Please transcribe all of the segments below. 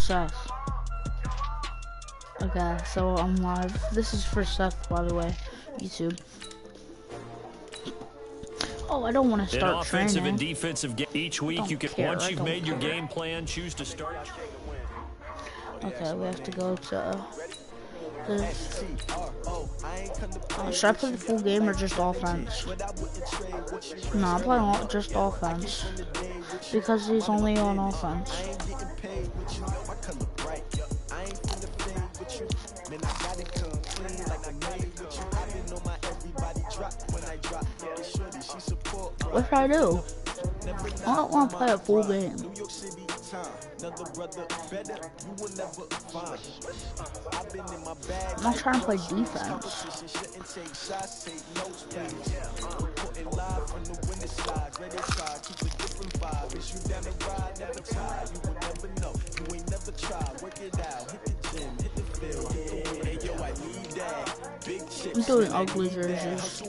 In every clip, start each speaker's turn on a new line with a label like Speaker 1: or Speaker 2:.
Speaker 1: Seth. Okay, so I'm live. This is for Seth, by the way. YouTube. Oh, I don't want to start
Speaker 2: offensive
Speaker 1: training.
Speaker 2: and defensive game. Each week you can, once you've made your game plan, choose to start.
Speaker 1: Okay, we have to go to should I play the full game or just offense? No, I'm playing just offense because he's only on offense. What should I do? I don't want to play a full game. I'm not trying to play defense. I'm doing ugly jerseys.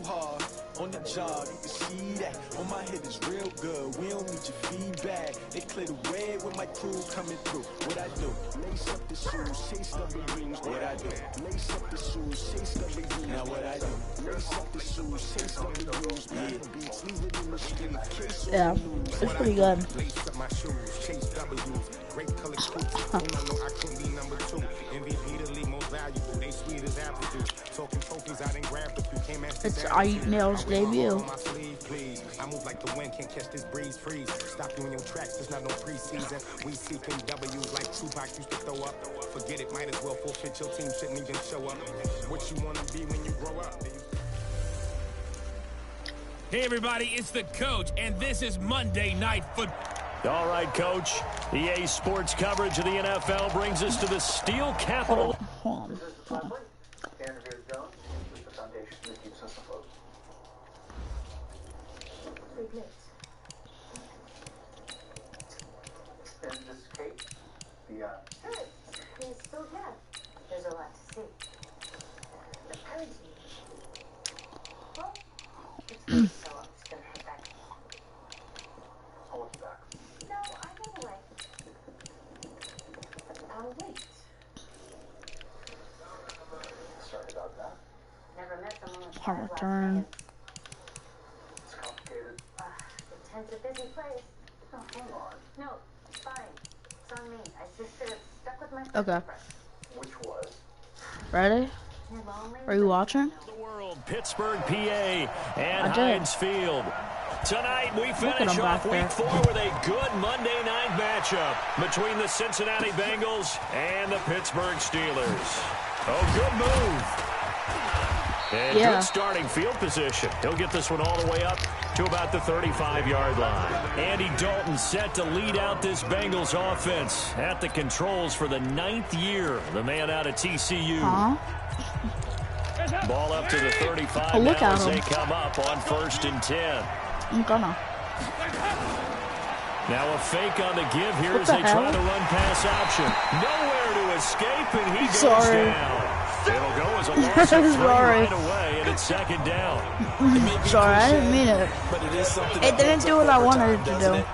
Speaker 1: On the job, you can see that. On my head is real good. We don't need your feedback. They clear the way when my crew coming through. What I do? Lace up the shoes, chase up the rings. What I do? Lace up the shoes, chase up the rings. Now what I do? Lace up the shoes, chase up the rings. Yeah, beats, leave it in the street. Yeah, it's pretty good. Lace up my shoes, chase W's. Great color scoops. I couldn't be number 2. MVP the league most valuable. They sweet as apple juice. Talking trophies, I didn't grab the few. It's Ieat Nail's debut. I move like the wind, can't catch this breeze, freeze. Stop you in your tracks, there's not no preseason. We seeking W's like Tupac used to throw up. Forget it, might as well forfeit. Your team shouldn't even show up. What you wanna be when you grow up?
Speaker 3: Hey everybody, it's the coach, and this is Monday Night Football.
Speaker 2: All right, Coach. EA Sports coverage of the NFL brings us to the Steel Capital.
Speaker 4: There's a lot to see. The pirates well, it's going to sell up. It's going to head back. I'll look back. No, I go away. I'll wait. Sorry about that. Never met someone with
Speaker 1: I'll return.
Speaker 4: It's complicated. The tent's a busy place. Oh, hang on. No, it's fine. It's on me. I just should have stuck with my
Speaker 1: Okay.
Speaker 4: Which was?
Speaker 1: Ready? Are you watching?
Speaker 2: The world, Pittsburgh, PA, and Heinz Field. Tonight we finish off Week 4 with a good Monday night matchup between the Cincinnati Bengals and the Pittsburgh Steelers. Oh, good move. And good starting field position. He'll get this one all the way up to about the 35-yard line. Andy Dalton set to lead out this Bengals offense at the controls for the 9th year. The man out of TCU. Ball up to the 35 now as they come up on 1st and 10.
Speaker 1: I'm gonna.
Speaker 2: Now a fake on the give here as they try to run pass option. Nowhere to escape, and he goes down. It'll go as a loss of 3 right away, and it's 2nd down.
Speaker 1: Sorry, I didn't mean it.
Speaker 5: But it is something
Speaker 1: it didn't do what I wanted it to do.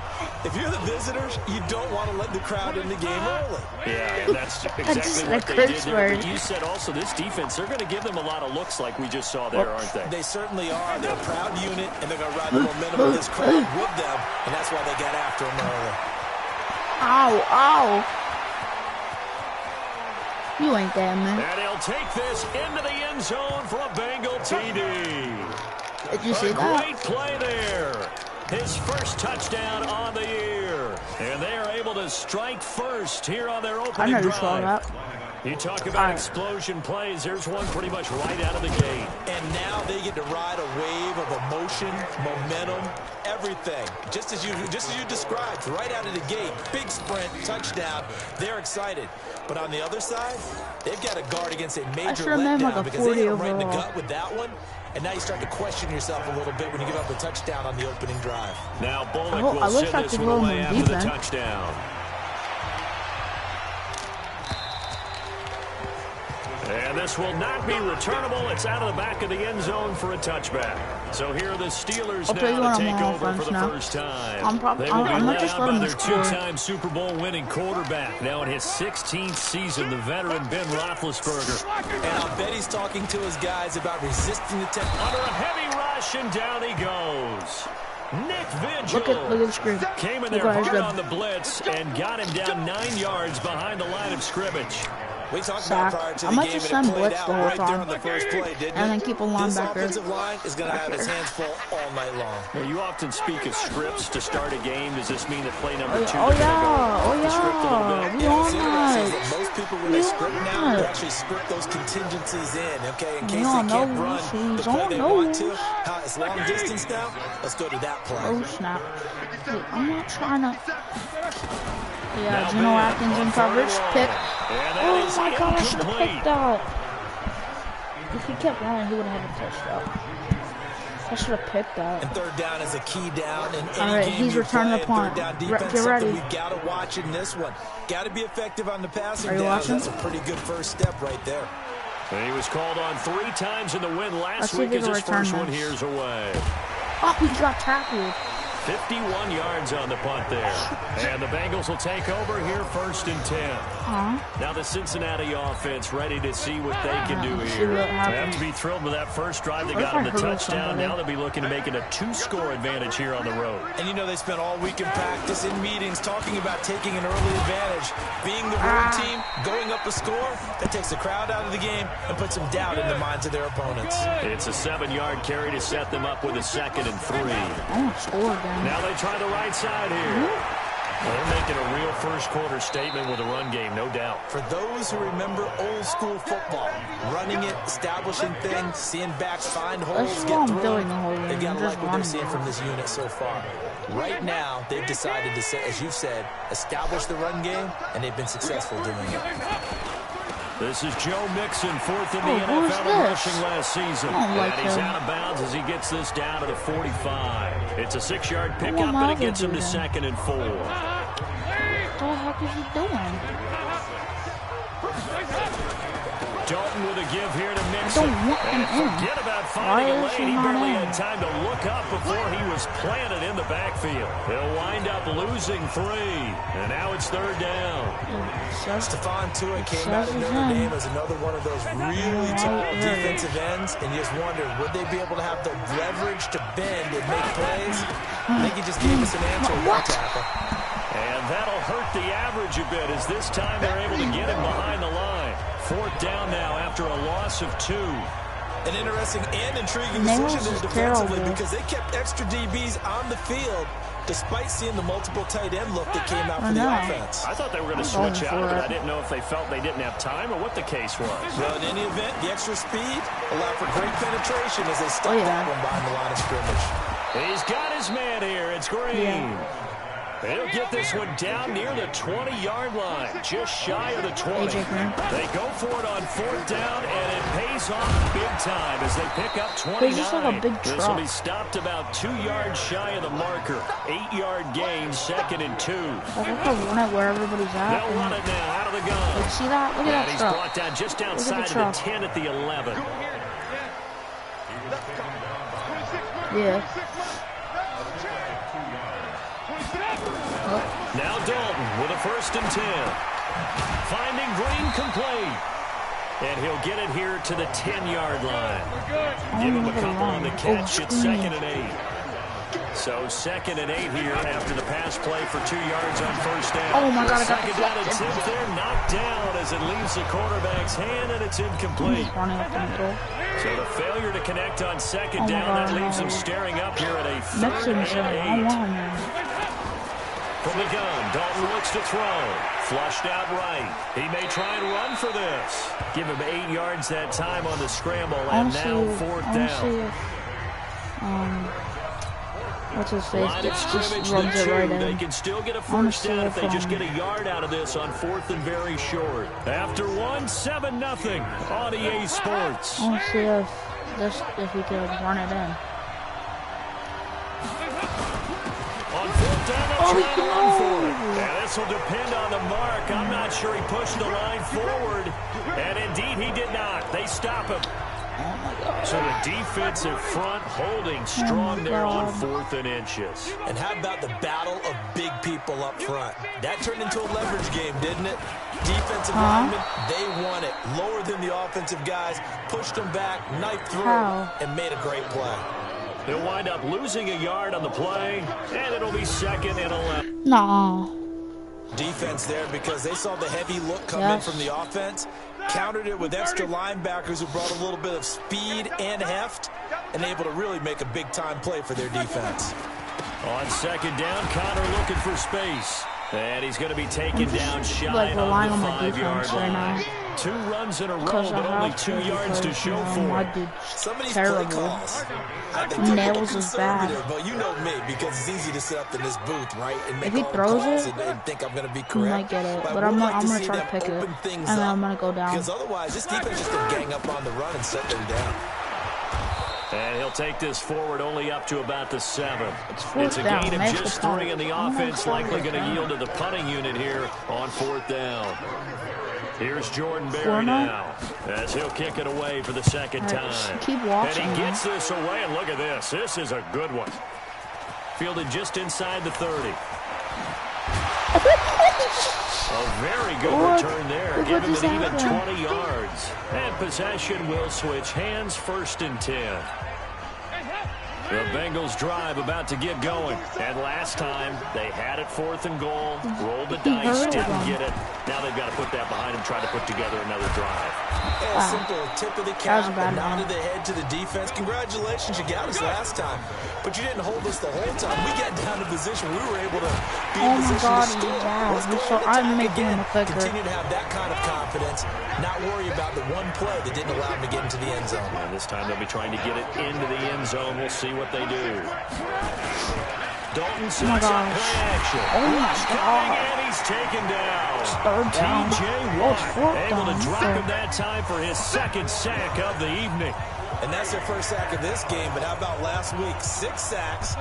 Speaker 5: If you're the visitors, you don't want to let the crowd in the game early.
Speaker 2: Yeah, and that's exactly what they did there. But you said also this defense, they're going to give them a lot of looks like we just saw there, aren't they?
Speaker 5: They certainly are. They're a proud unit, and they're going to ride the momentum of this crowd with them, and that's why they got after them early.
Speaker 1: Ow, ow. You ain't damn man.
Speaker 2: And he'll take this into the end zone for a Bengal TD.
Speaker 1: Did you see that?
Speaker 2: Great play there. His first touchdown on the year. And they are able to strike first here on their opening drive.
Speaker 1: I never saw that.
Speaker 2: You talk about explosion plays. Here's one pretty much right out of the gate.
Speaker 5: And now they get to ride a wave of emotion, momentum, everything. Just as you described, right out of the gate. Big sprint, touchdown. They're excited. But on the other side, they've got to guard against a major letdown because they hit them right in the gut with that one. And now you start to question yourself a little bit when you give up a touchdown on the opening drive.
Speaker 2: Now Bullock will send this one away after the touchdown. And this will not be returnable. It's out of the back of the end zone for a touchback. So here are the Steelers now to take over for the first time. They will be led out by their two-time Super Bowl winning quarterback. Now in his 16th season, the veteran Ben Roethlisberger.
Speaker 5: And I'll bet he's talking to his guys about resisting the tempo.
Speaker 2: Under a heavy rush, and down he goes. Nick Vigil
Speaker 6: look at the screen.
Speaker 2: Came in there hard on the blitz and got him down 9 yards behind the line of scrimmage.
Speaker 5: We talked about prior to the
Speaker 6: I might
Speaker 5: game,
Speaker 6: just
Speaker 5: and
Speaker 6: send
Speaker 5: it played
Speaker 6: blitz
Speaker 5: out
Speaker 6: the whole
Speaker 5: right there
Speaker 6: time.
Speaker 5: on the first play, didn't
Speaker 6: And then
Speaker 5: it?
Speaker 6: keep a
Speaker 5: This
Speaker 6: linebacker.
Speaker 5: offensive line is going to have his hands full all night long.
Speaker 2: Well, you often speak of scripts to start a game. Does this mean that play number 2?
Speaker 6: Oh yeah,
Speaker 2: the script a little bit?
Speaker 6: we
Speaker 5: Yeah,
Speaker 6: on
Speaker 5: what's interesting is that
Speaker 6: that.
Speaker 5: most people, when they script now, they actually script those contingencies in, okay, in case
Speaker 6: We
Speaker 5: they
Speaker 6: on
Speaker 5: can't
Speaker 6: those.
Speaker 5: run the
Speaker 6: He's
Speaker 5: play
Speaker 6: on
Speaker 5: they want to.
Speaker 6: those.
Speaker 5: It's long distance now. Let's go to that play.
Speaker 6: Oh snap! Dude, I'm not trying to. Yeah,
Speaker 2: Now
Speaker 6: Geno
Speaker 2: Ben
Speaker 6: Atkins in
Speaker 2: on
Speaker 6: coverage.
Speaker 2: 3rd and
Speaker 6: Pick.
Speaker 2: long. And that
Speaker 6: Oh
Speaker 2: is
Speaker 6: my god, I should have
Speaker 2: incomplete.
Speaker 6: picked that. If he kept running, he would have had a touchdown. I should have picked that.
Speaker 5: And third down is a key down in any
Speaker 6: All right,
Speaker 5: game
Speaker 6: he's
Speaker 5: you
Speaker 6: returning
Speaker 5: play.
Speaker 6: the punt.
Speaker 5: Third down
Speaker 6: Get
Speaker 5: defense,
Speaker 6: ready.
Speaker 5: something we got to watch in this one. Got to be effective on the passing
Speaker 6: Are you
Speaker 5: downs.
Speaker 6: watching?
Speaker 5: That's a pretty good first step right there.
Speaker 2: And he was called on 3 times in the win
Speaker 6: Let's
Speaker 2: last
Speaker 6: see if
Speaker 2: week
Speaker 6: he
Speaker 2: as
Speaker 6: can
Speaker 2: his
Speaker 6: return
Speaker 2: first one
Speaker 6: this.
Speaker 2: here's away.
Speaker 6: Oh, he got tackled.
Speaker 2: 51 yards on the punt there. And the Bengals will take over here 1st and 10. Now the Cincinnati offense ready to see what they can do
Speaker 6: See
Speaker 2: here.
Speaker 6: what
Speaker 2: They have
Speaker 6: happens.
Speaker 2: to be thrilled with that first drive. They
Speaker 6: What if
Speaker 2: got
Speaker 6: I
Speaker 2: them the
Speaker 6: hurt
Speaker 2: touchdown.
Speaker 6: somebody?
Speaker 2: Now they'll be looking to make it a 2-score advantage here on the road.
Speaker 5: And you know they spent all week in practice, in meetings, talking about taking an early advantage. Being the road team, going up a score, that takes the crowd out of the game and puts some doubt in the minds of their opponents.
Speaker 2: It's a 7-yard carry to set them up with a 2nd and 3.
Speaker 6: I want to score again.
Speaker 2: Now they try the right side here. They're making a real first-quarter statement with a run game, no doubt.
Speaker 5: For those who remember old school football, running it, establishing things, seeing backs find holes,
Speaker 6: That's
Speaker 5: get
Speaker 6: what I'm
Speaker 5: through
Speaker 6: doing
Speaker 5: them,
Speaker 6: the whole
Speaker 5: they
Speaker 6: game,
Speaker 5: got to
Speaker 6: just
Speaker 5: like what they're
Speaker 6: running.
Speaker 5: seeing from this unit so far. Right now, they've decided to, say, as you've said, establish the run game, and they've been successful doing it.
Speaker 2: This is Joe Mixon, 4th in the
Speaker 6: who is
Speaker 2: NFL in
Speaker 6: this?
Speaker 2: rushing last season.
Speaker 6: I don't like
Speaker 2: And he's
Speaker 6: him.
Speaker 2: out of bounds as he gets this down to the 45. It's a 6-yard pickup,
Speaker 6: want
Speaker 2: and it
Speaker 6: Marvin
Speaker 2: gets him to
Speaker 6: to do
Speaker 2: 2nd and 4.
Speaker 6: What the heck is he doing?
Speaker 2: Dalton with a give here to Mixon.
Speaker 6: don't want him
Speaker 2: And
Speaker 6: in.
Speaker 2: forget about
Speaker 6: Why
Speaker 2: finding a
Speaker 6: is he
Speaker 2: lane. He
Speaker 6: not
Speaker 2: barely
Speaker 6: in?
Speaker 2: had time to look up before he was planted in the backfield. They'll wind up losing 3. And now it's 3rd down.
Speaker 5: Stephon Tua came out of Notre Dame as another one of those really tall defensive ends, and you just wondered, would they be able to have the leverage to bend and make plays? I think he just gave us an answer with that tackle.
Speaker 2: And that'll hurt the average a bit as this time they're able to get him behind the line. 4th down now after a loss of 2.
Speaker 5: An interesting and intriguing
Speaker 6: Nails
Speaker 5: decision
Speaker 6: is
Speaker 5: there defensively
Speaker 6: terrible.
Speaker 5: because they kept extra DBs on the field despite seeing the multiple tight end look that came out for the
Speaker 6: know.
Speaker 5: offense.
Speaker 2: I thought they were going to
Speaker 6: I'm
Speaker 2: switch
Speaker 6: going
Speaker 2: out,
Speaker 6: for
Speaker 2: but
Speaker 6: it.
Speaker 2: I didn't know if they felt they didn't have time or what the case was.
Speaker 5: Well, in any event, the extra speed allowed for great penetration as they stuck
Speaker 6: yeah.
Speaker 5: that one behind the line of scrimmage.
Speaker 2: He's got his man here. It's Green.
Speaker 6: Yeah.
Speaker 2: He'll get this one down near the 20-yard line, just shy of the 20.
Speaker 6: AJ Green.
Speaker 2: They go for it on 4th down, and it pays off big time as they pick up 29.
Speaker 6: He's just like a big
Speaker 2: This will
Speaker 6: truck.
Speaker 2: be stopped about 2 yards shy of the marker. 8-yard gain, 2nd and 2.
Speaker 6: I have to run it where everybody's at.
Speaker 2: They'll run it now out of the gun.
Speaker 6: Like, see that? Look at
Speaker 2: And
Speaker 6: that
Speaker 2: he's
Speaker 6: truck.
Speaker 2: brought down just
Speaker 6: Look
Speaker 2: outside
Speaker 6: at
Speaker 2: of
Speaker 6: the
Speaker 2: the
Speaker 6: truck.
Speaker 2: 10 at the 11.
Speaker 6: Yeah.
Speaker 2: Now Dalton with a 1st and 10. Finding Green complete. And he'll get it here to the 10-yard line. Give him a couple on the catch. It's 2nd and 8. So 2nd and 8 here after the pass play for 2 yards on 1st down.
Speaker 6: Oh my God, I got
Speaker 2: 2nd down and
Speaker 6: deflected.
Speaker 2: 10th there, knocked down as it leaves the quarterback's hand, and it's incomplete.
Speaker 6: Running up the middle.
Speaker 2: So the failure to connect on 2nd
Speaker 6: Oh my
Speaker 2: down,
Speaker 6: God,
Speaker 2: that leaves
Speaker 6: no.
Speaker 2: him staring up here at a 3rd
Speaker 6: Mixon's in. I
Speaker 2: and 8.
Speaker 6: want him.
Speaker 2: From the gun, Dalton looks to throw. Flushed out right. He may try and run for this. Give him 8 yards that time on the scramble, and now 4th down.
Speaker 6: What's his face?
Speaker 2: Line of
Speaker 6: Just
Speaker 2: scrimmage,
Speaker 6: runs
Speaker 2: the
Speaker 6: it right
Speaker 2: 2. They
Speaker 6: in.
Speaker 2: can still get a
Speaker 6: wanna
Speaker 2: first
Speaker 6: see
Speaker 2: down
Speaker 6: if,
Speaker 2: if they just get a yard out of this on 4th and very short. After 1, 7-0 on EA Sports.
Speaker 6: I want to see if he could run it in.
Speaker 2: On 4th and they'll try to run for it. And this will depend on the mark. I'm not sure he pushed the line forward. And indeed, he did not. They stop him. So the defensive front holding strong there on 4th and inches.
Speaker 5: And how about the battle of big people up front? That turned into a leverage game, didn't it? Defensive linemen, they won it. Lower than the offensive guys, pushed them back, knifed through, and made a great play.
Speaker 2: They'll wind up losing a yard on the play, and it'll be 2nd and 11.
Speaker 6: Nah.
Speaker 5: Defense there because they saw the heavy look come in from the offense, countered it with extra linebackers who brought a little bit of speed and heft, and able to really make a big-time play for their defense.
Speaker 2: On 2nd down, Connor looking for space. And he's going to be taken down shy of the 5-yard line. 2 runs in a row, but only 2 yards to show for it.
Speaker 5: Somebody's
Speaker 6: terrible.
Speaker 5: play calls.
Speaker 6: Nails is bad.
Speaker 5: But you know me, because it's easy to sit up in this booth, right? And make
Speaker 6: if he
Speaker 5: all
Speaker 6: throws
Speaker 5: calls
Speaker 6: it,
Speaker 5: and think I'm going to be correct.
Speaker 6: he might get it. But I'm going to try to pick it. And then I'm going to go down.
Speaker 5: Because otherwise, this defense is going to gang up on the run and set them down.
Speaker 2: And he'll take this forward only up to about the 7. It's a
Speaker 6: down.
Speaker 2: gain of just 3, and the offense likely going to yield to the punting unit here on 4th down. Here's Jordan Berry now, as he'll kick it away for the 2nd time.
Speaker 6: Keep watching.
Speaker 2: And he gets this away, and look at this. This is a good one. Fielded just inside the 30. A very good return there, giving it even 20 yards. And possession will switch hands, 1st and 10. The Bengals drive about to get going. And last time, they had it 4th and goal, rolled the dice, didn't get it. Now they've got to put that behind them, try to put together another drive.
Speaker 5: A simple tip of the cap, a nod of the head to the defense. Congratulations, you got us last time. But you didn't hold us the whole time. We got down to position. We were able to be in position to score. Let's go
Speaker 6: I'm making him a clicker.
Speaker 5: Continue to have that kind of confidence, not worry about the one play that didn't allow them to get into the end zone.
Speaker 2: And this time they'll be trying to get it into the end zone. We'll see what they do. Dalton sets up play action.
Speaker 6: Oh my God.
Speaker 2: And he's taken down.
Speaker 6: 3rd down.
Speaker 2: TJ Watt able to drop him that time for his 2nd sack of the evening.
Speaker 5: And that's their 1st sack of this game, but how about last week? 6 sacks,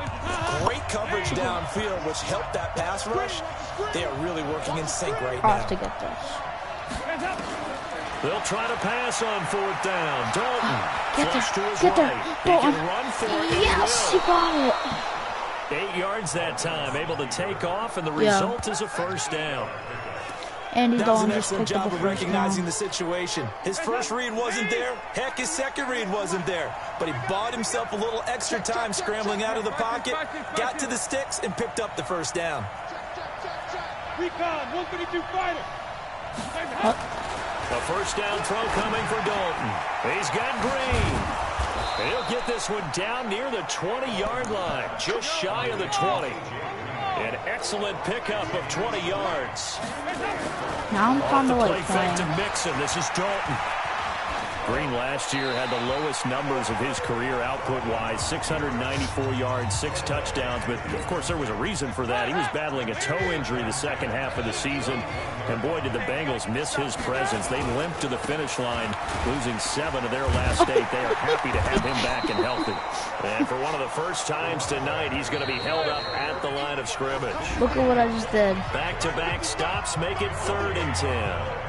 Speaker 5: great coverage downfield, which helped that pass rush. They are really working in sync right now.
Speaker 6: I have to get this.
Speaker 2: They'll try to pass on 4th down. Dalton flush to his right. He
Speaker 6: Dalton.
Speaker 2: can run for it.
Speaker 6: Yes, he got it.
Speaker 2: 8 yards that time, able to take off, and the result is a 1st down.
Speaker 6: And he's
Speaker 5: that was an
Speaker 6: just
Speaker 5: excellent job of recognizing
Speaker 6: down.
Speaker 5: the situation. His first read wasn't there. Heck, his second read wasn't there. But he bought himself a little extra time scrambling out of the pocket, got to the sticks, and picked up the 1st down.
Speaker 7: Recon, 132 fighter.
Speaker 2: A 1st down throw coming for Dalton. He's got Green. And he'll get this one down near the 20-yard line, just shy of the 20. An excellent pickup of 20 yards.
Speaker 6: Now I'm kind of like
Speaker 2: play fake to
Speaker 6: playing.
Speaker 2: Mixon. This is Dalton. Green last year had the lowest numbers of his career output-wise, 694 yards, 6 touchdowns. But, of course, there was a reason for that. He was battling a toe injury the 2nd half of the season. And, boy, did the Bengals miss his presence. They limped to the finish line, losing 7 of their last 8. They are happy to have him back and healthy. And for one of the first times tonight, he's going to be held up at the line of scrimmage.
Speaker 6: Look at what I just did.
Speaker 2: Back-to-back stops make it 3rd and 10.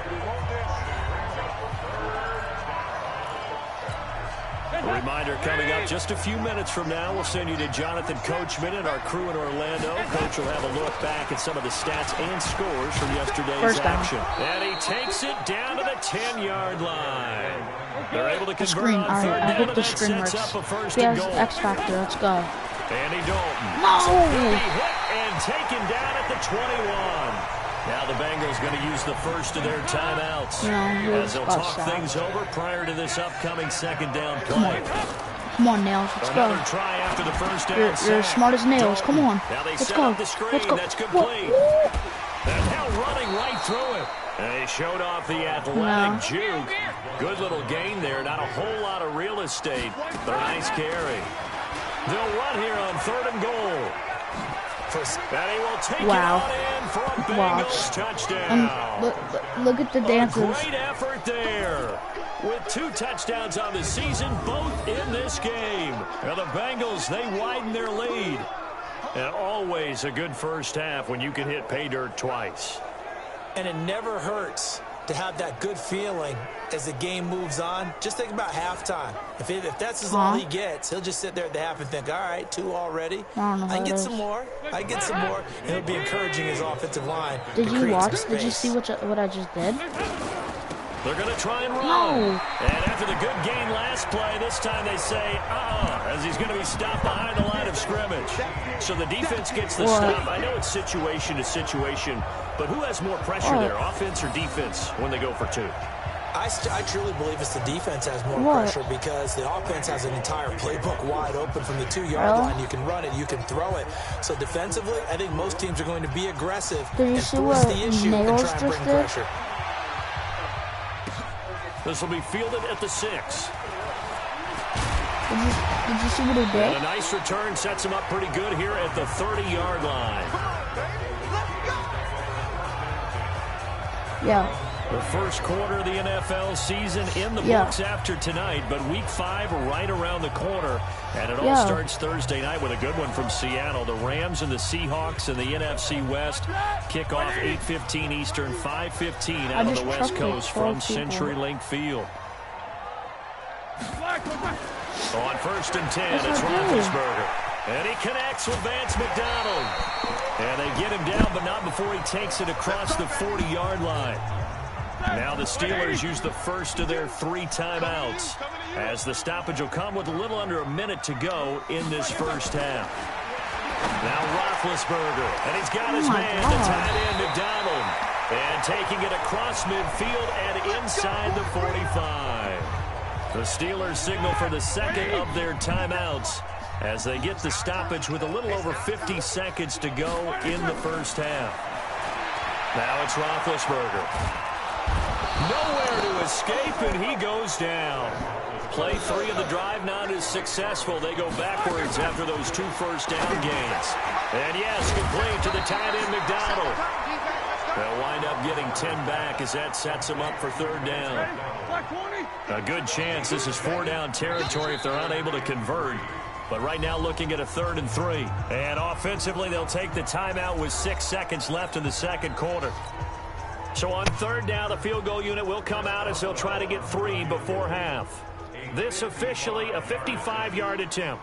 Speaker 2: A reminder coming up just a few minutes from now. We'll send you to Jonathan Coachman and our crew in Orlando. Coach will have a look back at some of the stats and scores from yesterday's action. And he takes it down to the 10-yard line. They're able to convert on 3rd down,
Speaker 6: I hope
Speaker 2: and
Speaker 6: the
Speaker 2: that
Speaker 6: screen
Speaker 2: sets
Speaker 6: works.
Speaker 2: up a 1st
Speaker 6: He
Speaker 2: and
Speaker 6: has
Speaker 2: goal.
Speaker 6: X Factor. Let's go.
Speaker 2: Andy Dalton.
Speaker 6: No!
Speaker 2: He'll be hit and taken down at the 21. Now the Bengals going to use the first of their timeouts as they'll talk things over prior to this upcoming 2nd down play.
Speaker 6: Come on, Nails. Let's
Speaker 2: Another
Speaker 6: go.
Speaker 2: try after the 1st down.
Speaker 6: You're as smart as Nails. Come on.
Speaker 2: Now they
Speaker 6: Let's
Speaker 2: set
Speaker 6: go.
Speaker 2: up the screen.
Speaker 6: Let's go.
Speaker 2: That's complete. And now running right through it. And they showed off the athletic juke. Good little gain there. Not a whole lot of real estate, but a nice carry. They'll run here on 3rd and goal. And he will take it on in for a Bengals touchdown.
Speaker 6: Look at the dances.
Speaker 2: A great effort there. With 2 touchdowns on the season, both in this game. Now the Bengals, they widen their lead. And always a good first half when you can hit pay dirt twice.
Speaker 5: And it never hurts to have that good feeling as the game moves on. Just think about halftime. If that's all he gets, he'll just sit there at the half and think, all right, 2 already. I can get some more. I can get some more. And he'll be encouraging his offensive line.
Speaker 6: Did you watch? Did you see what I just did?
Speaker 2: They're going to try and run. No. And after the good gain last play, this time they say, as he's going to be stopped behind the line of scrimmage. So the defense gets the stop. I know it's situation to situation, but who has more pressure there, offense or defense, when they go for 2?
Speaker 5: I truly believe it's the defense has more pressure because the offense has an entire playbook wide open from the 2-yard line. You can run it, you can throw it. So defensively, I think most teams are going to be aggressive and force the issue and try and bring pressure.
Speaker 2: This will be fielded at the 6.
Speaker 6: Did you see what he did?
Speaker 2: And a nice return sets him up pretty good here at the 30-yard line.
Speaker 6: Yeah.
Speaker 2: The first quarter of the NFL season in the books after tonight, but week 5 right around the corner. And it all starts Thursday night with a good one from Seattle. The Rams and the Seahawks in the NFC West kick off 8:15 Eastern, 5:15 out on the West Coast from CenturyLink Field. On 1st and 10, it's Roethlisberger. And he connects with Vance McDonald. And they get him down, but not before he takes it across the 40-yard line. Now the Steelers use the first of their 3 timeouts, as the stoppage will come with a little under a minute to go in this first half. Now Roethlisberger, and he's got his man, the tight end McDonald, and taking it across midfield and inside the 45. The Steelers signal for the second of their timeouts as they get the stoppage with a little over 50 seconds to go in the first half. Now it's Roethlisberger. Nowhere to escape, and he goes down. Play 3 of the drive not as successful. They go backwards after those 2 first-down gains. And yes, complete to the tight end McDonald. They'll wind up getting 10 back as that sets them up for 3rd down. A good chance this is 4-down territory if they're unable to convert. But right now looking at a 3rd and 3. And offensively, they'll take the timeout with 6 seconds left in the second quarter. So on 3rd down, the field goal unit will come out as they'll try to get 3 before half. This officially a 55-yard attempt.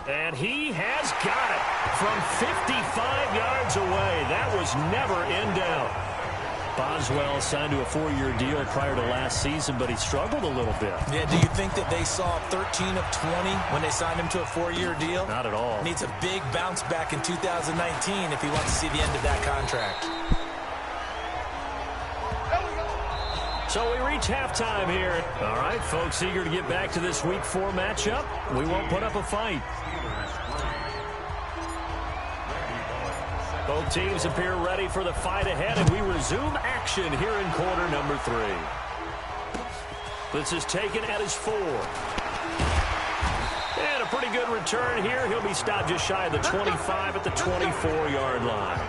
Speaker 2: And he has got it from 55 yards away. That was never in doubt. Boswell signed to a 4-year deal prior to last season, but he struggled a little bit.
Speaker 5: Yeah, do you think that they saw 13 of 20 when they signed him to a 4-year deal?
Speaker 2: Not at all.
Speaker 5: Needs a big bounce back in 2019 if he wants to see the end of that contract.
Speaker 2: So we reach halftime here. All right, folks, eager to get back to this Week 4 matchup. We won't put up a fight. Both teams appear ready for the fight ahead, and we resume action here in quarter number 3. This is taken at his 4. And a pretty good return here. He'll be stopped just shy of the 25 at the 24-yard line.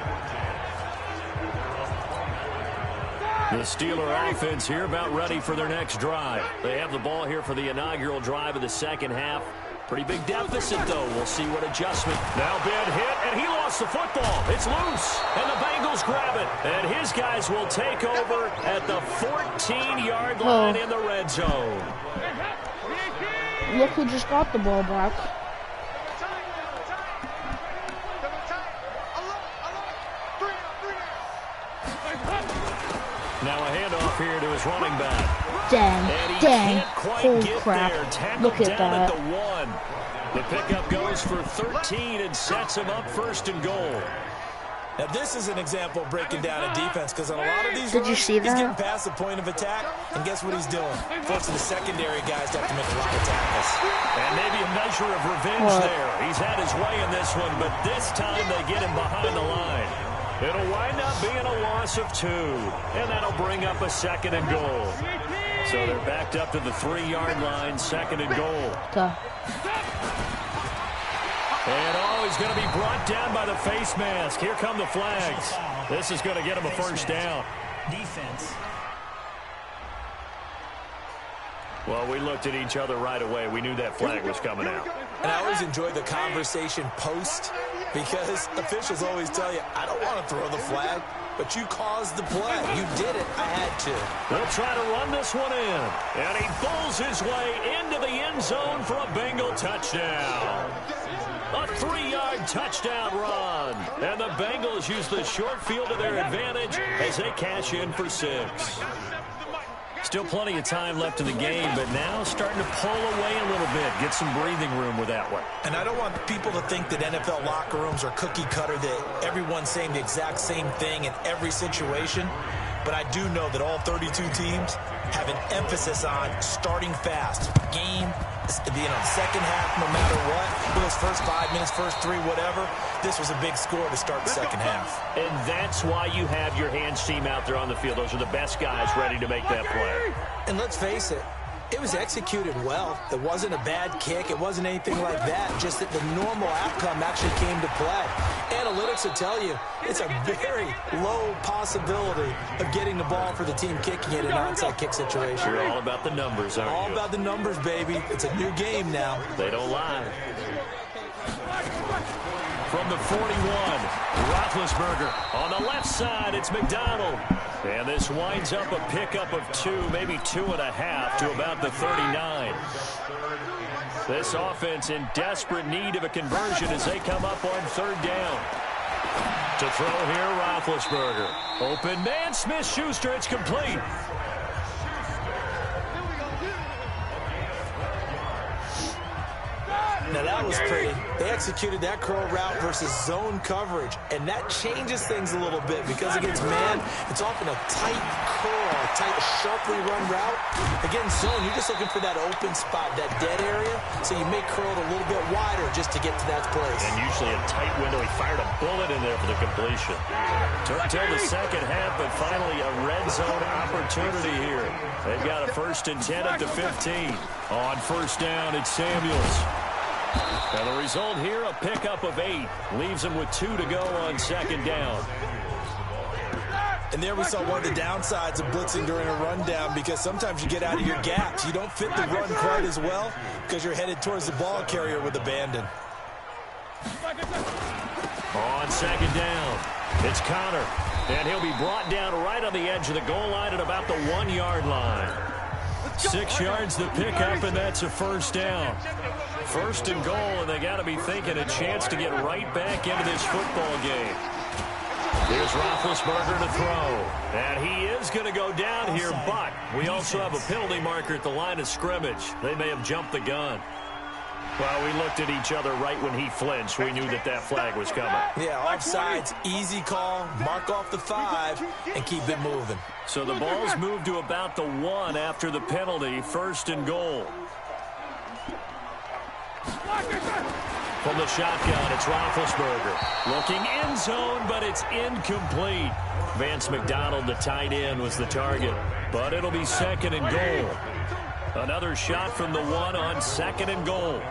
Speaker 2: The Steeler offense here about ready for their next drive. They have the ball here for the inaugural drive of the second half. Pretty big deficit, though. We'll see what adjustment. Now Ben hit, and he lost the football. It's loose, and the Bengals grab it. And his guys will take over at the 14-yard line in the red zone.
Speaker 6: Look who just got the ball back.
Speaker 2: Now a handoff here to his running back.
Speaker 6: Dang. Holy crap. Look at that.
Speaker 2: At the 1. The pickup goes for 13 and sets him up 1st and goal.
Speaker 5: Now this is an example of breaking down a defense, because on a lot of these
Speaker 6: runs, he's
Speaker 5: getting past the point of attack, and guess what he's doing? Forcing the secondary guys to have to make a lot of tackles.
Speaker 2: And maybe a measure of revenge there. He's had his way in this one, but this time they get him behind the line. It'll wind up being a loss of 2, and that'll bring up a 2nd and goal. So they're backed up to the 3-yard line, 2nd and goal. And he's going to be brought down by the face mask. Here come the flags. This is going to get him a 1st down.
Speaker 8: Defense.
Speaker 2: Well, we looked at each other right away. We knew that flag was coming out.
Speaker 5: And I always enjoy the conversation post because officials always tell you, I don't want to throw the flag, but you caused the play. You did it. I had to.
Speaker 2: They'll try to run this one in. And he pulls his way into the end zone for a Bengal touchdown. A 3-yard touchdown run. And the Bengals use the short field to their advantage as they cash in for 6. Still plenty of time left in the game, but now starting to pull away a little bit. Get some breathing room with that one.
Speaker 5: And I don't want people to think that NFL locker rooms are cookie cutter, that everyone's saying the exact same thing in every situation. But I do know that all 32 teams have an emphasis on starting fast. Game, second half, no matter what. Those first 5 minutes, first 3, whatever. This was a big score to start the second half.
Speaker 2: And that's why you have your hands team out there on the field. Those are the best guys ready to make that play.
Speaker 5: And let's face it, it was executed well. It wasn't a bad kick. It wasn't anything like that. Just that the normal outcome actually came to play. Analytics will tell you it's a very low possibility of getting the ball for the team kicking it in an onside kick situation.
Speaker 2: You're all about the numbers, aren't you?
Speaker 5: All about the numbers, baby. It's a new game now.
Speaker 2: They don't lie. From the 41, Roethlisberger. On the left side, it's McDonald. And this winds up a pickup of 2, maybe 2.5 to about the 39. This offense in desperate need of a conversion as they come up on 3rd down. To throw here, Roethlisberger. Open man, Smith-Schuster, it's complete.
Speaker 5: Now that was pretty. They executed that curl route versus zone coverage, and that changes things a little bit because against man, it's often a tight curl, a tight, sharply run route. Against zone, you're just looking for that open spot, that dead area, so you may curl it a little bit wider just to get to that place.
Speaker 2: And usually a tight window. He fired a bullet in there for the completion. Took till the second half, but finally a red zone opportunity here. They've got a 1st and 10 at the 15. On 1st down, it's Samuels. And the result here, a pickup of 8. Leaves him with 2 to go on 2nd down.
Speaker 5: And there we saw one of the downsides of blitzing during a rundown because sometimes you get out of your gaps. You don't fit the run quite as well because you're headed towards the ball carrier with abandon.
Speaker 2: On 2nd down, it's Connor. And he'll be brought down right on the edge of the goal line at about the 1-yard line. 6 yards the pickup, and that's a 1st down. 1st and goal, and they got to be thinking a chance to get right back into this football game. Here's Roethlisberger to throw. And he is going to go down here, but we also have a penalty marker at the line of scrimmage. They may have jumped the gun. Well, we looked at each other right when he flinched. We knew that that flag was coming.
Speaker 5: Yeah, offsides, easy call, mark off the 5, and keep it moving.
Speaker 2: So the ball's moved to about the 1 after the penalty, 1st and goal. From the shotgun, it's Roethlisberger. Looking end zone, but it's incomplete. Vance McDonald, the tight end, was the target. But it'll be 2nd and goal. Another shot from the 1 on 2nd and goal.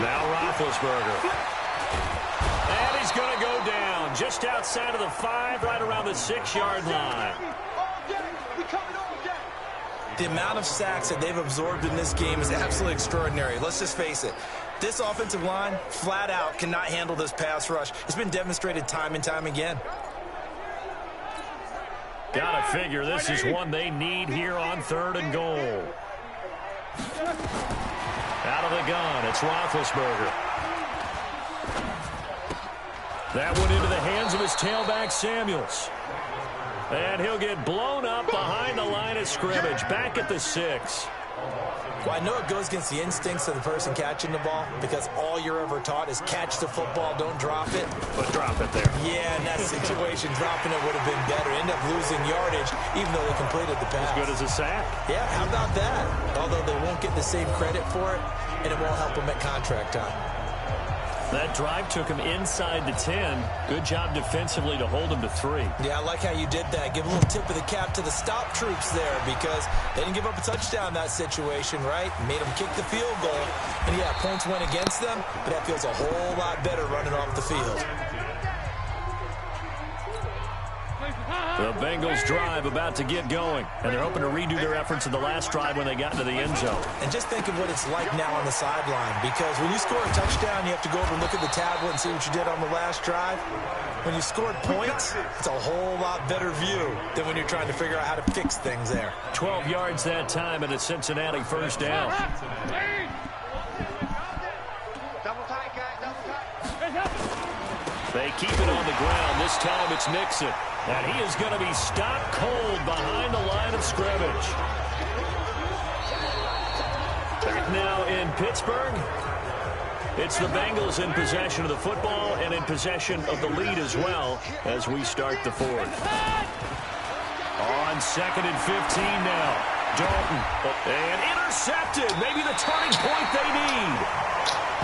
Speaker 2: Now Roethlisberger. And he's going to go down just outside of the 5, right around the 6-yard line.
Speaker 5: The amount of sacks that they've absorbed in this game is absolutely extraordinary. Let's just face it. This offensive line, flat out, cannot handle this pass rush. It's been demonstrated time and time again.
Speaker 2: Gotta figure this is one they need here on 3rd and goal. Out of the gun, it's Roethlisberger. That one into the hands of his tailback, Samuels. And he'll get blown up behind the line of scrimmage, back at the 6.
Speaker 5: Well, I know it goes against the instincts of the person catching the ball because all you're ever taught is catch the football, don't drop it.
Speaker 2: But drop it there.
Speaker 5: Yeah, in that situation, dropping it would have been better. End up losing yardage, even though they completed the pass.
Speaker 2: As good as a sack.
Speaker 5: Yeah, how about that? Although they won't get the same credit for it, and it won't help them at contract time.
Speaker 2: That drive took him inside the 10. Good job defensively to hold him to 3.
Speaker 5: Yeah, I like how you did that. Give a little tip of the cap to the stop troops there because they didn't give up a touchdown in that situation, right? Made them kick the field goal. And, yeah, points went against them, but that feels a whole lot better running off the field.
Speaker 2: The Bengals drive about to get going, and they're hoping to redo their efforts in the last drive when they got into the end zone.
Speaker 5: And just think of what it's like now on the sideline, because when you score a touchdown, you have to go over and look at the tablet and see what you did on the last drive. When you scored points, it's a whole lot better view than when you're trying to figure out how to fix things there.
Speaker 2: 12 yards that time, and a Cincinnati first down. They keep it on the ground. This time it's Nixon. And he is going to be stopped cold behind the line of scrimmage. Back now in Pittsburgh. It's the Bengals in possession of the football and in possession of the lead as well as we start the fourth. On 2nd and 15 now. Dalton. And intercepted. Maybe the turning point they need.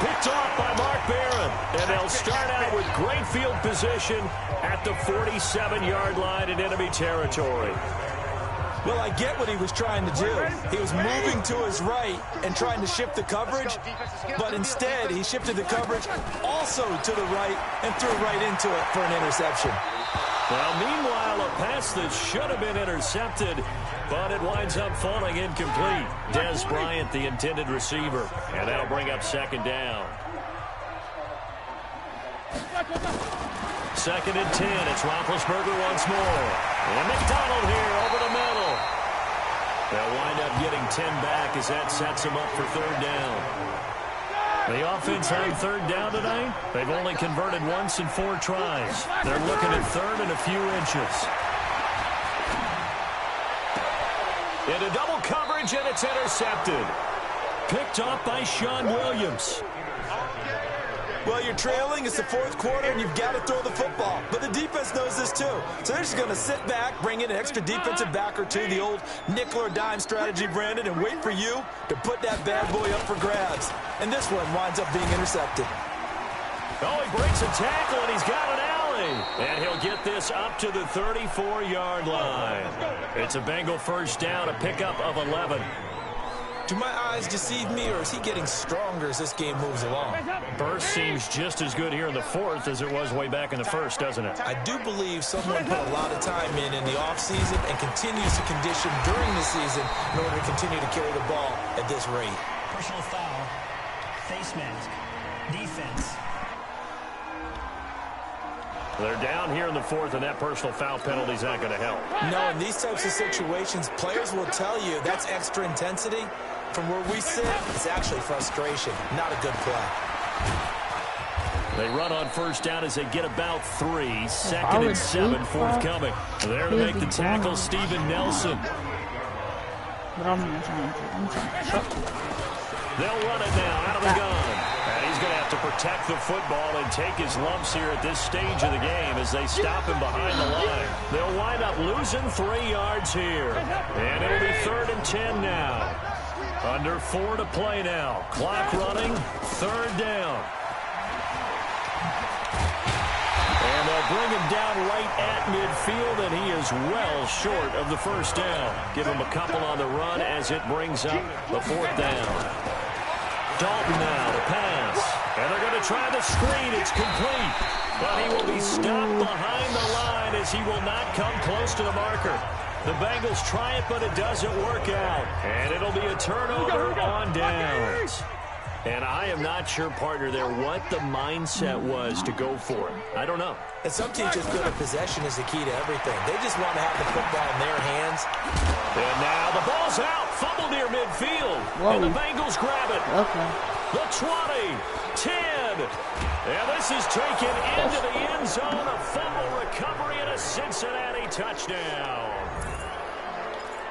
Speaker 2: Picked off by Mark Barron. And they'll start out with great field position at the 47-yard line in enemy territory.
Speaker 5: Well, I get what he was trying to do. He was moving to his right and trying to shift the coverage, but instead he shifted the coverage also to the right and threw right into it for an interception.
Speaker 2: Well, meanwhile, a pass that should have been intercepted, but it winds up falling incomplete. Des Bryant, the intended receiver, and that'll bring up 2nd down. 2nd and 10. It's Roethlisberger once more. And McDonald here over the middle. They'll wind up getting 10 back as that sets them up for 3rd down. The offense on 3rd down tonight, they've only converted once in 4 tries. They're looking at 3rd and a few inches. Into double coverage, and it's intercepted. Picked off by Sean Williams.
Speaker 5: Well, you're trailing. It's the 4th quarter, and you've got to throw the football. But the defense knows this, too. So they're just going to sit back, bring in an extra defensive back or two, the old nickel or dime strategy, Brandon, and wait for you to put that bad boy up for grabs. And this one winds up being intercepted.
Speaker 2: Oh, he breaks a tackle, and he's got an alley. And he'll get this up to the 34-yard line. It's a Bengal first down, a pickup of 11.
Speaker 5: Do my eyes deceive me, or is he getting stronger as this game moves along?
Speaker 2: Burst seems just as good here in the 4th as it was way back in the 1st, doesn't it?
Speaker 5: I do believe someone put a lot of time in the offseason and continues to condition during the season in order to continue to carry the ball at this rate.
Speaker 8: Personal foul, face mask, defense.
Speaker 2: They're down here in the 4th, and that personal foul penalty is not going to help.
Speaker 5: No, in these types of situations, players will tell you that's extra intensity. From where we sit, it's actually frustration, not a good play.
Speaker 2: They run on 1st down as they get about 3. 2nd and 7 forthcoming. There to make the tackle, Steven Nelson.
Speaker 6: I'm trying to
Speaker 2: They'll run it now out of the gun. And he's going to have to protect the football and take his lumps here at this stage of the game as they stop him behind the line. They'll wind up losing 3 yards here. And it'll be 3rd and 10 now. Under 4 to play now. Clock running. 3rd down. And they'll bring him down right at midfield, and he is well short of the 1st down. Give him a couple on the run as it brings up the 4th down. Dalton now to pass. And they're going to try the screen. It's complete. But he will be stopped behind the line as he will not come close to the marker. The Bengals try it, but it doesn't work out. And it'll be a turnover on downs. And I am not sure, partner, there what the mindset was to go for it. I don't know.
Speaker 5: And some teams just feel that possession is the key to everything. They just want to have the football in their hands.
Speaker 2: And now the ball's out. Fumble near midfield. Whoa. And the Bengals grab it.
Speaker 6: Okay.
Speaker 2: The 20, 10. And this is taken into the end zone. A fumble recovery and a Cincinnati touchdown.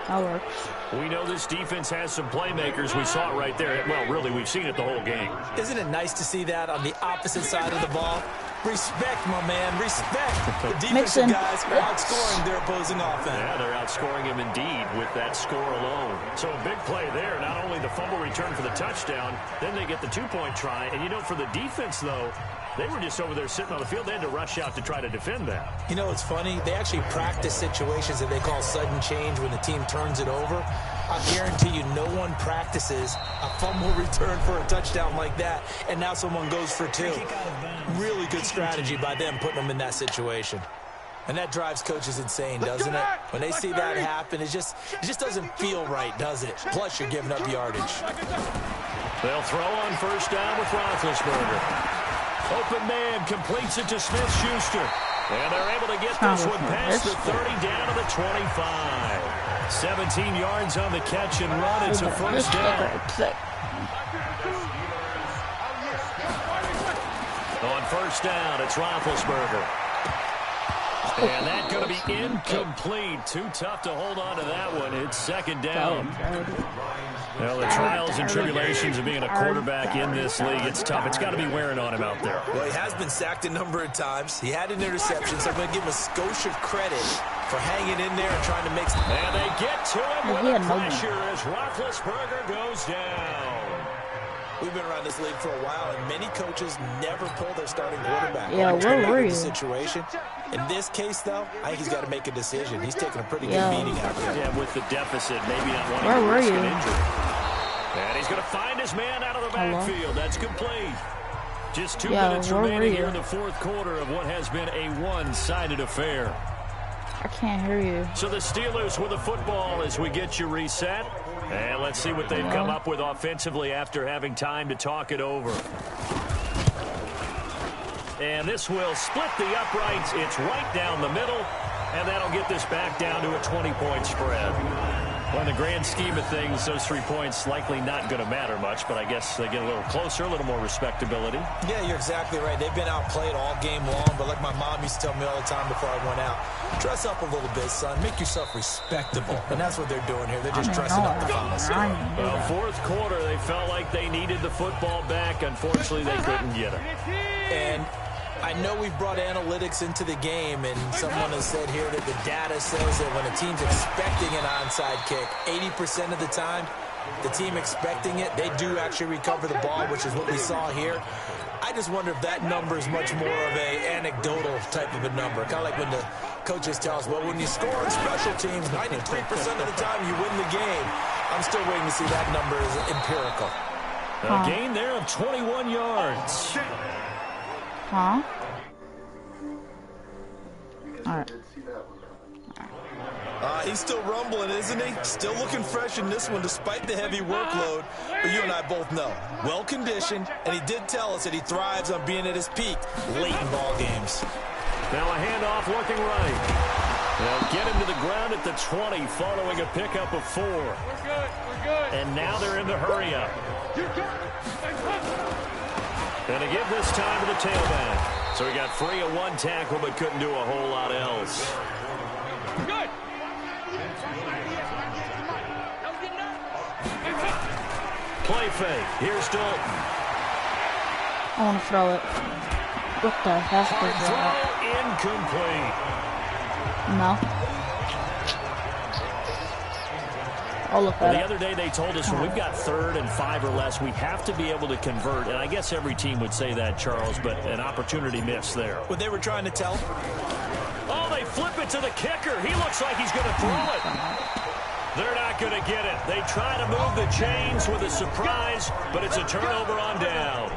Speaker 6: That works.
Speaker 2: We know this defense has some playmakers. We saw it right there. Well, really, we've seen it the whole game.
Speaker 5: Isn't it nice to see that on the opposite side of the ball? Respect, my man, respect. The defensive guys are outscoring their opposing offense.
Speaker 2: Yeah, they're outscoring him indeed with that score alone. So a big play there. Not only the fumble return for the touchdown, then they get the 2-point try. And, you know, for the defense, though, they were just over there sitting on the field. They had to rush out to try to defend that.
Speaker 5: You know, it's funny. They actually practice situations that they call sudden change when the team turns it over. I guarantee you no one practices a fumble return for a touchdown like that, and now someone goes for 2. Really good strategy by them putting them in that situation. And that drives coaches insane, doesn't it? When they see that happen, it just doesn't feel right, does it? Plus, you're giving up yardage.
Speaker 2: They'll throw on first down with Roethlisberger. Open man completes it to Smith-Schuster. And they're able to get this one past the 30 down to the 25. 17 yards on the catch and run. It's a first down. On first down, it's Roethlisberger. And that's going to be incomplete. Too tough to hold on to that one. It's second down. Well, the trials and tribulations of being a quarterback in this league, it's tough. It's got to be wearing on him out there.
Speaker 5: Well, he has been sacked a number of times. He had an interception, so I'm going to give him a skosh of credit for hanging in there and trying to make...
Speaker 2: And they get to him with the pressure as Roethlisberger goes down.
Speaker 5: We've been around this league for a while, and many coaches never pull their starting quarterback.
Speaker 6: Yeah, where were you?
Speaker 5: Situation. In this case, though, I think he's got to make a decision. He's taking a pretty good beating out there.
Speaker 2: Yeah, with the deficit, maybe not wanting to risk an injury. And he's going to find his man out of the backfield. That's complete. Just 2 minutes remaining here in the fourth quarter of what has been a one-sided affair.
Speaker 6: I can't hear you.
Speaker 2: So the Steelers with the football as we get you reset. And let's see what they've come up with offensively after having time to talk it over. And this will split the uprights. It's right down the middle. And that'll get this back down to a 20-point spread. Well, in the grand scheme of things, those 3 points likely not going to matter much, but I guess they get a little closer, a little more respectability.
Speaker 5: Yeah, you're exactly right. They've been outplayed all game long, but like my mom used to tell me all the time before I went out, dress up a little bit, son. Make yourself respectable. And that's what they're doing here. They're just dressing up the final score.
Speaker 2: Well, fourth quarter, they felt like they needed the football back. Unfortunately, they couldn't get it.
Speaker 5: And I know we've brought analytics into the game, and someone has said here that the data says that when a team's expecting an onside kick, 80% of the time, the team expecting it, they do actually recover the ball, which is what we saw here. I just wonder if that number is much more of a anecdotal type of a number. Kind of like when the coaches tell us, well, when you score on special teams, 93% of the time you win the game. I'm still waiting to see that number is empirical.
Speaker 2: A gain there of 21 yards.
Speaker 6: Huh? Alright.
Speaker 5: He's still rumbling, isn't he? Still looking fresh in this one despite the heavy workload. But you and I both know, well-conditioned, and he did tell us that he thrives on being at his peak late in ball games.
Speaker 2: Now a handoff looking right. They'll get him to the ground at the 20 following a pickup of 4.
Speaker 7: We're good.
Speaker 2: And now they're in the hurry-up. And to give this time to the tailback. So he got free of 1 tackle but couldn't do a whole lot else.
Speaker 7: Good.
Speaker 2: Play fake. Here's Dalton.
Speaker 6: I want to throw it. What the heck
Speaker 2: Hard
Speaker 6: is that?
Speaker 2: throw incomplete.
Speaker 6: No. I'll look at
Speaker 2: The
Speaker 6: it.
Speaker 2: other day they told us when we've got 3rd and 5 or less, we have to be able to convert. And I guess every team would say that, Charles, but an opportunity missed there.
Speaker 5: What they were trying to tell?
Speaker 2: Oh, they flip it to the kicker. He looks like he's going to throw it. They're not going to get it. They try to move the chains with a surprise, but it's a turnover on downs.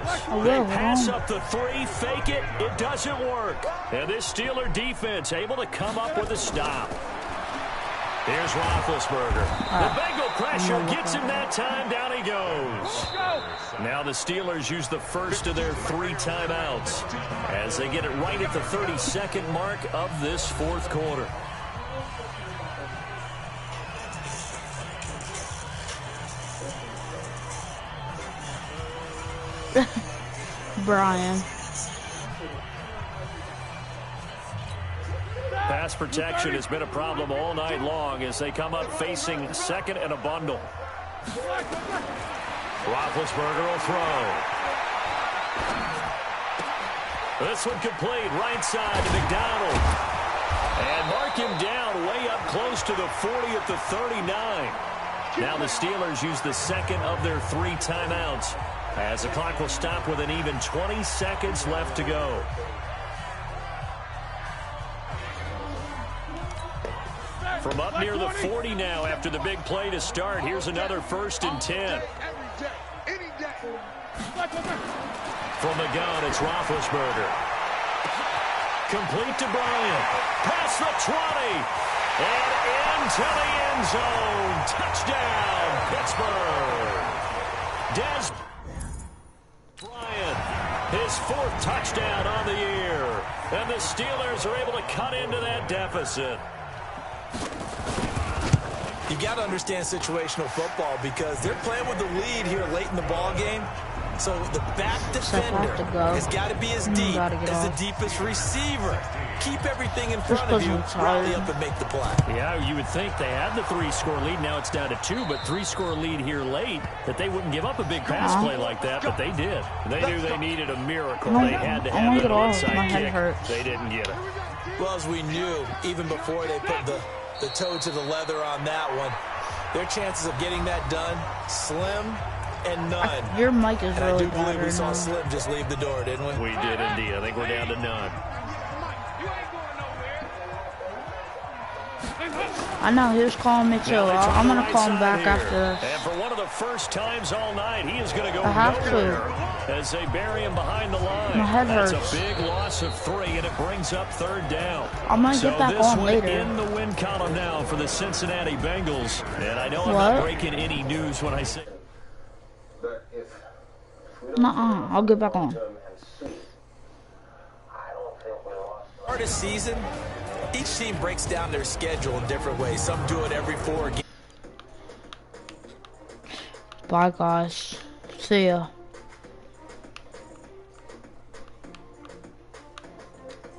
Speaker 2: They pass up the 3, fake it. It doesn't work. And this Steeler defense able to come up with a stop. Here's Roethlisberger. The Bengal pressure gets him that time. Down he goes. Now the Steelers use the first of their 3 timeouts as they get it right at the 32nd mark of this fourth quarter.
Speaker 6: Brian.
Speaker 2: Pass protection has been a problem all night long as they come up facing 2nd and a bundle. Roethlisberger will throw. This one complete, right side to McDonald. And mark him down way up close to the 40 at the 39. Now the Steelers use the 2nd of their 3 timeouts as the clock will stop with an even 20 seconds left to go. From up near the 40 now after the big play to start. Here's another 1st and 10. From the gun, it's Roethlisberger. complete to Bryant. Past the 20. And into the end zone. Touchdown, Pittsburgh. Des Bryant, his 4th touchdown on the year. And the Steelers are able to cut into that deficit.
Speaker 5: You got to understand situational football because they're playing with the lead here late in the ball game. So the back defender has got to be as deep as the deepest receiver. Keep everything in front of you, rally up and make the play.
Speaker 2: Yeah, you would think they had the 3-score lead. Now it's down to 2, but 3-score lead here late, that they wouldn't give up a big pass play like that, but they did. They knew they needed a miracle. They had to have an onside kick. They didn't get it.
Speaker 5: Well, as we knew, even before they put the toe to the leather on that one, their chances of getting that done, slim and none.
Speaker 6: Your mic is really bad.
Speaker 5: I do believe we saw Slim just leave the door, didn't we?
Speaker 2: We did indeed. I think we're down to none.
Speaker 6: I know, he was calling me too. I'm going to call him back after this.
Speaker 2: And for one of the first times all night, he is going to go
Speaker 6: I have
Speaker 2: nowhere
Speaker 6: to.
Speaker 2: as they bury him behind the line.
Speaker 6: My head hurts.
Speaker 2: That's a big loss of 3, and it brings up 3rd down.
Speaker 6: I might get back on later.
Speaker 2: In the win column now for the Cincinnati Bengals. And I know I'm not breaking any news when I say...
Speaker 6: Nuh-uh, I'll get back on.
Speaker 5: Hardest season, each team breaks down their schedule in different ways. Some do it every 4 games.
Speaker 6: Bye, guys. See ya.